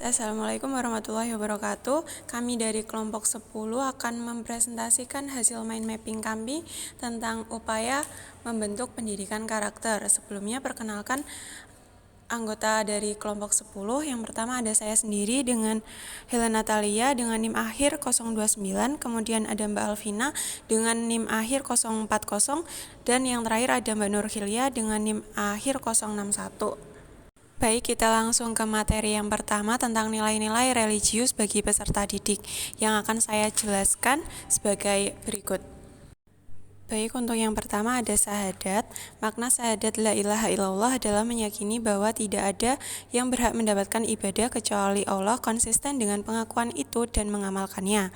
Assalamualaikum warahmatullahi wabarakatuh. Kami dari kelompok 10 akan mempresentasikan hasil mind mapping kami tentang upaya membentuk pendidikan karakter. Sebelumnya perkenalkan anggota dari kelompok 10. Yang pertama ada saya sendiri dengan Helen Natalia dengan NIM akhir 029, kemudian ada Mbak Alvina dengan NIM akhir 040, dan yang terakhir ada Mbak Nur Hilya dengan NIM akhir 061. Baik, kita langsung ke materi yang pertama tentang nilai-nilai religius bagi peserta didik yang akan saya jelaskan sebagai berikut. Baik, untuk yang pertama ada syahadat. Makna syahadat la ilaha illallah adalah meyakini bahwa tidak ada yang berhak mendapatkan ibadah kecuali Allah, konsisten dengan pengakuan itu dan mengamalkannya.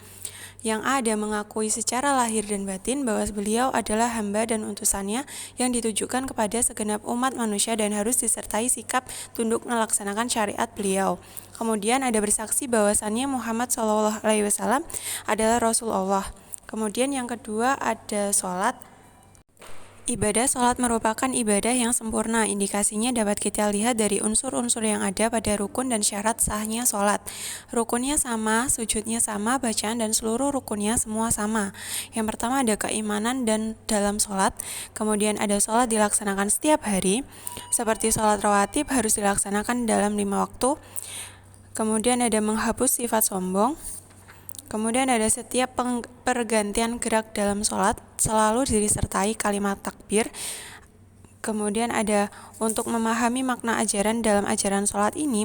Yang A ada mengakui secara lahir dan batin bahwa beliau adalah hamba dan utusannya yang ditujukan kepada segenap umat manusia dan harus disertai sikap tunduk melaksanakan syariat beliau. Kemudian ada bersaksi bahwasannya Muhammad SAW adalah Rasulullah. Kemudian yang kedua ada sholat. Ibadah sholat merupakan ibadah yang sempurna. Indikasinya dapat kita lihat dari unsur-unsur yang ada pada rukun dan syarat sahnya sholat. Rukunnya sama, sujudnya sama, bacaan dan seluruh rukunnya semua sama. Yang pertama ada keimanan dan dalam sholat. Kemudian ada sholat dilaksanakan setiap hari. Seperti sholat rawatib harus dilaksanakan dalam 5 waktu. Kemudian ada menghapus sifat sombong. Kemudian ada setiap pergantian gerak dalam sholat selalu disertai kalimat takbir. Kemudian ada untuk memahami makna ajaran dalam ajaran sholat ini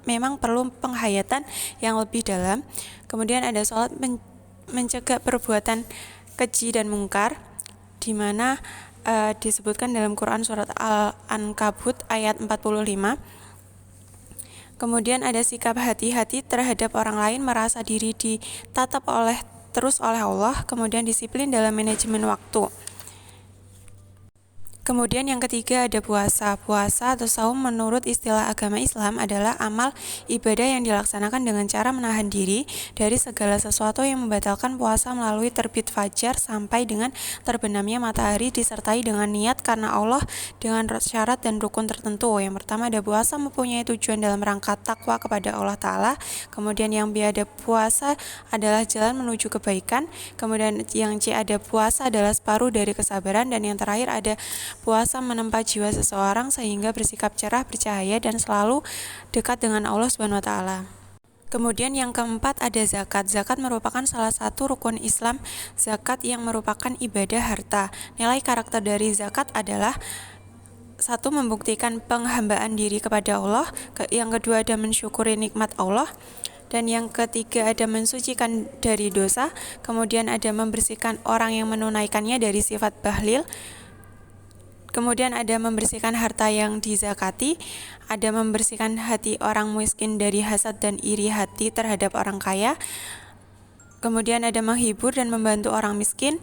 memang perlu penghayatan yang lebih dalam. Kemudian ada sholat mencegah perbuatan keji dan mungkar, di mana disebutkan dalam Quran surat Al-Ankabut ayat 45. Kemudian ada sikap hati-hati terhadap orang lain, merasa diri ditatap terus oleh Allah, kemudian disiplin dalam manajemen waktu. Kemudian yang ketiga ada puasa. Puasa atau saum menurut istilah agama Islam adalah amal ibadah yang dilaksanakan dengan cara menahan diri dari segala sesuatu yang membatalkan puasa melalui terbit fajar sampai dengan terbenamnya matahari, disertai dengan niat karena Allah dengan syarat dan rukun tertentu. Yang pertama ada puasa mempunyai tujuan dalam rangka takwa kepada Allah Ta'ala. Kemudian yang B ada puasa adalah jalan menuju kebaikan. Kemudian yang C ada puasa adalah separuh dari kesabaran. Dan yang terakhir ada puasa menempa jiwa seseorang sehingga bersikap cerah, bercahaya, dan selalu dekat dengan Allah SWT. Kemudian yang keempat ada zakat. Zakat merupakan salah satu rukun Islam. Zakat yang merupakan ibadah harta. Nilai karakter dari zakat adalah: 1. Membuktikan penghambaan diri kepada Allah. Yang kedua ada mensyukuri nikmat Allah. Dan yang ketiga ada mensucikan dari dosa. Kemudian ada membersihkan orang yang menunaikannya dari sifat bahlil. Kemudian ada membersihkan harta yang dizakati, ada membersihkan hati orang miskin dari hasad dan iri hati terhadap orang kaya. Kemudian ada menghibur dan membantu orang miskin.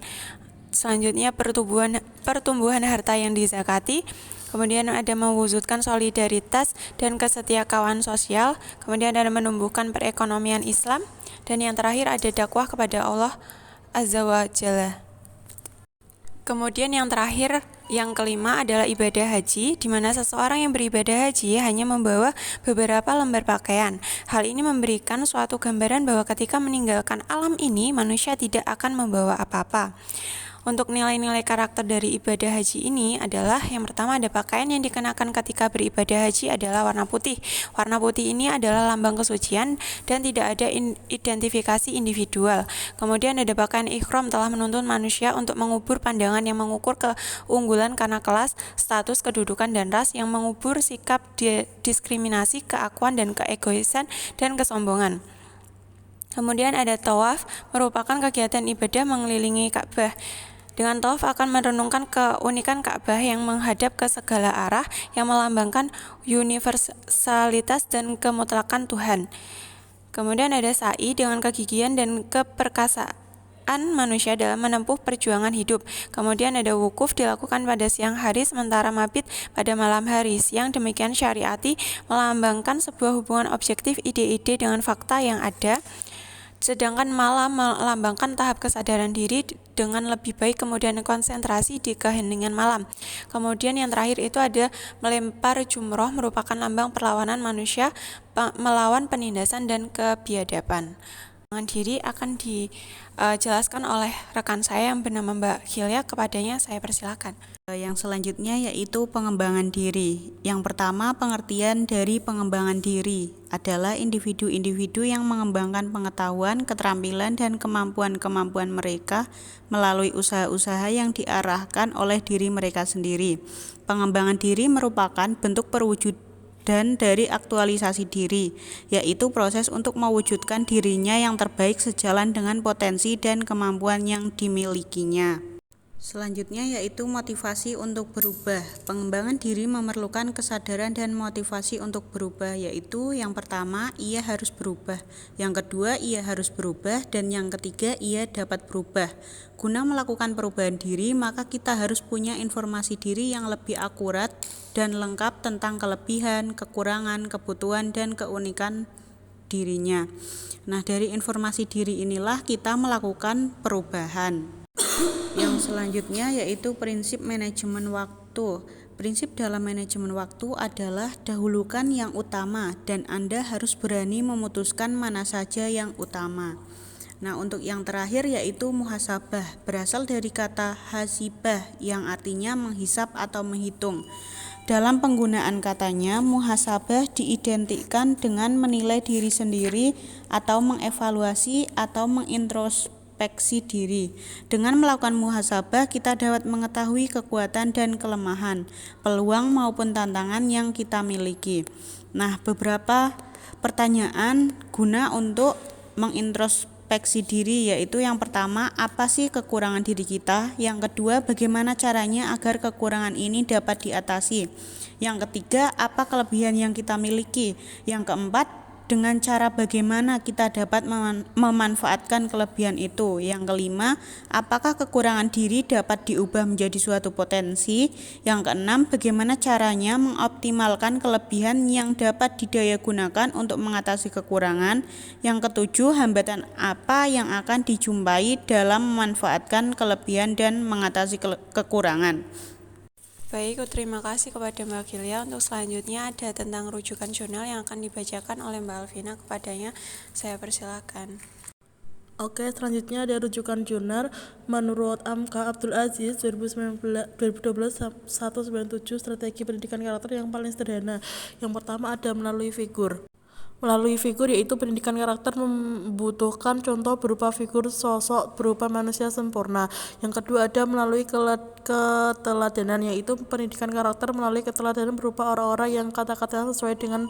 Selanjutnya pertumbuhan harta yang dizakati. Kemudian ada mewujudkan solidaritas dan kesetiakawanan sosial. Kemudian ada menumbuhkan perekonomian Islam. Dan yang terakhir ada dakwah kepada Allah Azza wa Jalla. Kemudian yang terakhir, yang kelima adalah ibadah haji, di mana seseorang yang beribadah haji hanya membawa beberapa lembar pakaian. Hal ini memberikan suatu gambaran bahwa ketika meninggalkan alam ini, manusia tidak akan membawa apa-apa. Untuk nilai-nilai karakter dari ibadah haji ini adalah: yang pertama ada pakaian yang dikenakan ketika beribadah haji adalah warna putih. Warna putih ini adalah lambang kesucian dan tidak ada identifikasi individual. Kemudian ada pakaian ikhram telah menuntun manusia untuk mengubur pandangan yang mengukur keunggulan karena kelas, status, kedudukan, dan ras, yang mengubur sikap diskriminasi, keakuan, dan keegoisan dan kesombongan. Kemudian ada tawaf, merupakan kegiatan ibadah mengelilingi Ka'bah. Dengan tawaf akan merenungkan keunikan Ka'bah yang menghadap ke segala arah, yang melambangkan universalitas dan kemutlakan Tuhan. Kemudian ada sa'i, dengan kegigihan dan keperkasaan manusia dalam menempuh perjuangan hidup. Kemudian ada wukuf, dilakukan pada siang hari sementara mabit pada malam hari. Siang demikian syariati melambangkan sebuah hubungan objektif ide-ide dengan fakta yang ada. Sedangkan malam melambangkan tahap kesadaran diri dengan lebih baik, kemudian konsentrasi di keheningan malam. Kemudian yang terakhir itu ada melempar jumroh, merupakan lambang perlawanan manusia melawan penindasan dan kebiadaban. Pengembangan diri akan dijelaskan oleh rekan saya yang bernama Mbak Hilya. Kepadanya saya persilakan. Yang selanjutnya yaitu pengembangan diri. Yang pertama, pengertian dari pengembangan diri adalah individu-individu yang mengembangkan pengetahuan, keterampilan, dan kemampuan-kemampuan mereka melalui usaha-usaha yang diarahkan oleh diri mereka sendiri. Pengembangan diri merupakan bentuk perwujudan dari aktualisasi diri, yaitu proses untuk mewujudkan dirinya yang terbaik sejalan dengan potensi dan kemampuan yang dimilikinya. Selanjutnya yaitu motivasi untuk berubah. Pengembangan diri memerlukan kesadaran dan motivasi untuk berubah, yaitu yang pertama, ia harus berubah, yang kedua, ia harus berubah, dan yang ketiga, ia dapat berubah. Guna melakukan perubahan diri, maka kita harus punya informasi diri yang lebih akurat dan lengkap tentang kelebihan, kekurangan, kebutuhan, dan keunikan dirinya. Nah, dari informasi diri inilah kita melakukan perubahan. Yang selanjutnya yaitu prinsip manajemen waktu. Prinsip dalam manajemen waktu adalah dahulukan yang utama dan Anda harus berani memutuskan mana saja yang utama. Nah, untuk yang terakhir yaitu muhasabah, berasal dari kata hasibah yang artinya menghisap atau menghitung. Dalam penggunaan katanya, muhasabah diidentikan dengan menilai diri sendiri atau mengevaluasi atau mengintrospeksi diri. Dengan melakukan muhasabah, kita dapat mengetahui kekuatan dan kelemahan, peluang maupun tantangan yang kita miliki. Nah, beberapa pertanyaan guna untuk mengintrospeksi diri, yaitu yang pertama, apa sih kekurangan diri kita? Yang kedua, bagaimana caranya agar kekurangan ini dapat diatasi? Yang ketiga, apa kelebihan yang kita miliki? Yang keempat, dengan cara bagaimana kita dapat memanfaatkan kelebihan itu. Yang kelima, apakah kekurangan diri dapat diubah menjadi suatu potensi? Yang keenam, bagaimana caranya mengoptimalkan kelebihan yang dapat didayagunakan untuk mengatasi kekurangan? Yang ketujuh, hambatan apa yang akan dijumpai dalam memanfaatkan kelebihan dan mengatasi kekurangan? Baik, terima kasih kepada Mbak Hilya. Untuk selanjutnya ada tentang rujukan jurnal yang akan dibacakan oleh Mbak Alvina. Kepadanya saya persilakan. Oke, selanjutnya ada rujukan jurnal menurut Amka Abdul Aziz 2012-197 strategi pendidikan karakter yang paling sederhana. Yang pertama ada melalui figur. Melalui figur yaitu pendidikan karakter membutuhkan contoh berupa figur sosok berupa manusia sempurna. Yang kedua ada melalui keteladanan, yaitu pendidikan karakter melalui keteladanan berupa orang-orang yang kata-katanya sesuai dengan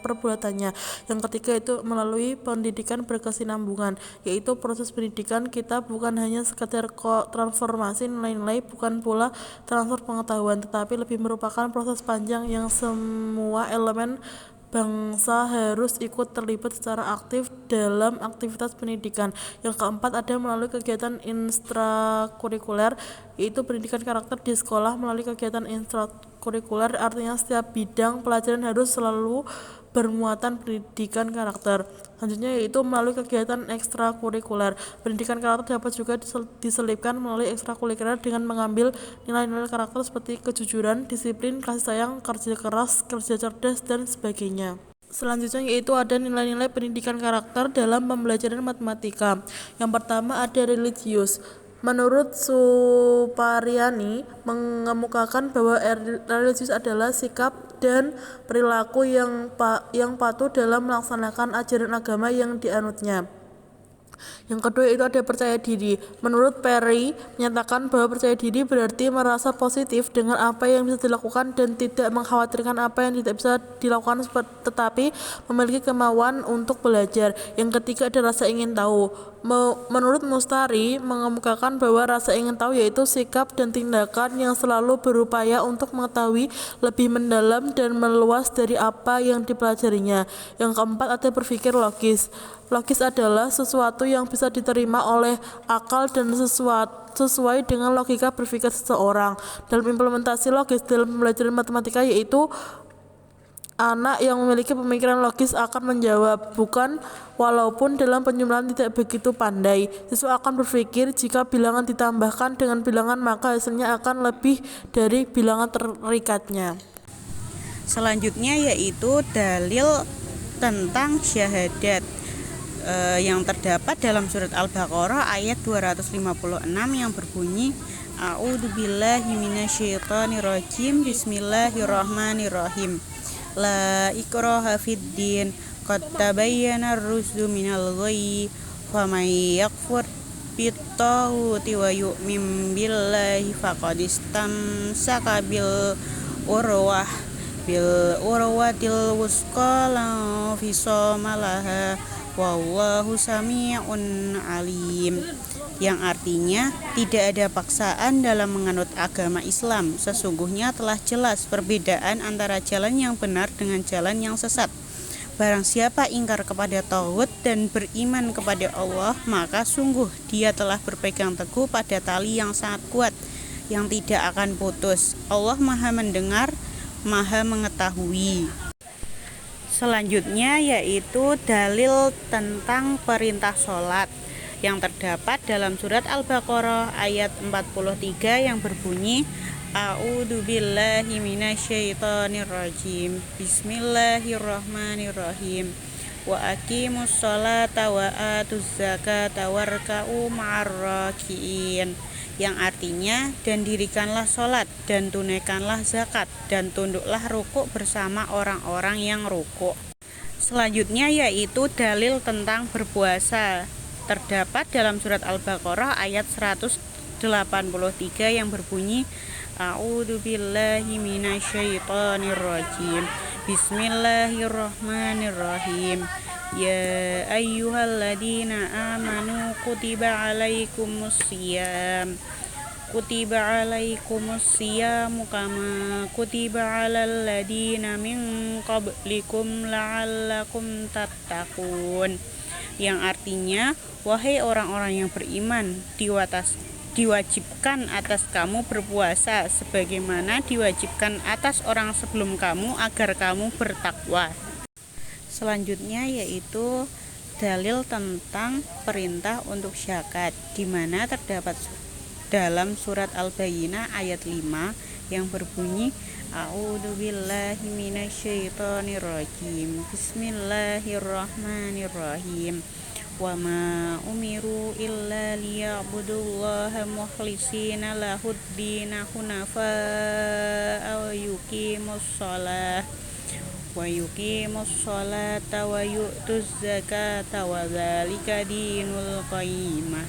perbuatannya. Yang ketiga itu melalui pendidikan berkesinambungan, yaitu proses pendidikan kita bukan hanya sekedar transformasi nilai-nilai, bukan pula transfer pengetahuan, tetapi lebih merupakan proses panjang yang semua elemen bangsa harus ikut terlibat secara aktif dalam aktivitas pendidikan. Yang keempat ada melalui kegiatan intrakurikuler, yaitu pendidikan karakter di sekolah melalui kegiatan intrakurikuler, artinya setiap bidang pelajaran harus selalu bermuatan pendidikan karakter. Selanjutnya yaitu melalui kegiatan ekstrakurikuler. Pendidikan karakter dapat juga diselipkan melalui ekstrakurikuler dengan mengambil nilai-nilai karakter seperti kejujuran, disiplin, kasih sayang, kerja keras, kerja cerdas, dan sebagainya. Selanjutnya yaitu ada nilai-nilai pendidikan karakter dalam pembelajaran matematika. Yang pertama ada religius. Menurut Suparyani mengemukakan bahwa religius adalah sikap dan perilaku yang patuh dalam melaksanakan ajaran agama yang dianutnya. Yang kedua itu ada percaya diri. Menurut Perry menyatakan bahwa percaya diri berarti merasa positif dengan apa yang bisa dilakukan dan tidak mengkhawatirkan apa yang tidak bisa dilakukan, tetapi memiliki kemauan untuk belajar. Yang ketiga ada rasa ingin tahu. Menurut Mustari mengemukakan bahwa rasa ingin tahu yaitu sikap dan tindakan yang selalu berupaya untuk mengetahui lebih mendalam dan meluas dari apa yang dipelajarinya. Yang keempat ada berpikir logis. Logis adalah sesuatu yang bisa diterima oleh akal dan sesuai dengan logika berpikir seseorang. Dalam implementasi logis dalam pembelajaran matematika yaitu Anak yang memiliki pemikiran logis akan menjawab bukan, walaupun dalam penjumlahan tidak begitu pandai. Siswa akan berpikir jika bilangan ditambahkan dengan bilangan maka hasilnya akan lebih dari bilangan terikatnya. Selanjutnya yaitu dalil tentang syahadat yang terdapat dalam surat Al-Baqarah ayat 256 yang berbunyi A'udzubillahi minasyaitonirrajim. Bismillahirrahmanirrahim. La ikraha fiddin qad tabayyana ar-rusydu minal ghayy faman yakfur bittaghuti wa yu'min billahi faqad istamsaka bil urwatil wusqa la fisama laha wallahu sami'un alim, yang artinya tidak ada paksaan dalam menganut agama Islam. Sesungguhnya telah jelas perbedaan antara jalan yang benar dengan jalan yang sesat. Barang siapa ingkar kepada tauhid dan beriman kepada Allah, maka sungguh dia telah berpegang teguh pada tali yang sangat kuat yang tidak akan putus. Allah Maha mendengar, Maha mengetahui. Selanjutnya yaitu dalil tentang perintah sholat yang terdapat dalam surat Al-Baqarah ayat 43 yang berbunyi A'udzubillahi minasyaitonirrajim. Bismillahirrahmanirrahim. Wa aqimus sholata wa atuz zakata warka'u ma'ar rakiin, yang artinya dan dirikanlah sholat dan tunaikanlah zakat dan tunduklah rukuk bersama orang-orang yang rukuk. Selanjutnya yaitu dalil tentang berpuasa terdapat dalam surat Al-Baqarah ayat 183 yang berbunyi A'udzubillahi minasyaitonirrajim. Bismillahirrahmanirrahim. Ya ayyuhalladzina amanu kutiba alaikumus siyam kama kutiba alal ladzina min qablikum la'allakum tattaqun, yang artinya wahai orang-orang yang beriman, diwajibkan atas kamu berpuasa sebagaimana diwajibkan atas orang sebelum kamu agar kamu bertakwa. Selanjutnya yaitu dalil tentang perintah untuk zakat, di mana terdapat dalam surat Al-Bayyinah ayat 5 yang berbunyi A'udzubillahi minasyaitonirrajim. Bismillahirrahmanirrahim. Wa ma umiru illa liya'budullaha mukhlishina lahuddin hunafa'a wa yuqimus sholata wa yu'tuz zakata wa dzalika dinul qayyimah,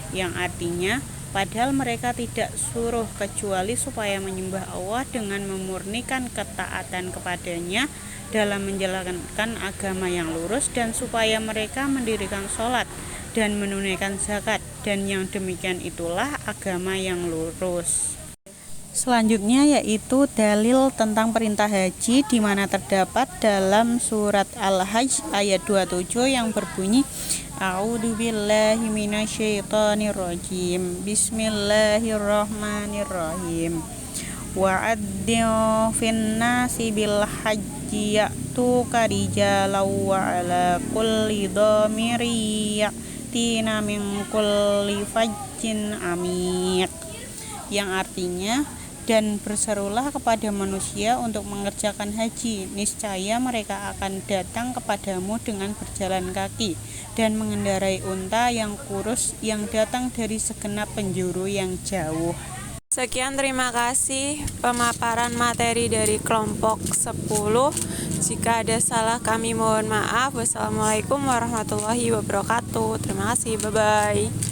yang artinya padahal mereka tidak suruh kecuali supaya menyembah Allah dengan memurnikan ketaatan kepadanya dalam menjalankan agama yang lurus, dan supaya mereka mendirikan sholat dan menunaikan zakat, dan yang demikian itulah agama yang lurus. Selanjutnya yaitu dalil tentang perintah haji, di mana terdapat dalam surat Al-Hajj ayat 27 yang berbunyi A'udzubillahi minasyaitonirrajim. Bismillahirrahmanirrahim. Wa'addi'u finnasi bil hajji ya'tuka rijalan wa 'ala kulli dhamiri ya'tina min kulli fajjin amiq, yang artinya dan berserulah kepada manusia untuk mengerjakan haji, niscaya mereka akan datang kepadamu dengan berjalan kaki dan mengendarai unta yang kurus yang datang dari segenap penjuru yang jauh. Sekian, terima kasih pemaparan materi dari kelompok 10. Jika ada salah kami mohon maaf. Wassalamualaikum warahmatullahi wabarakatuh. Terima kasih, bye-bye.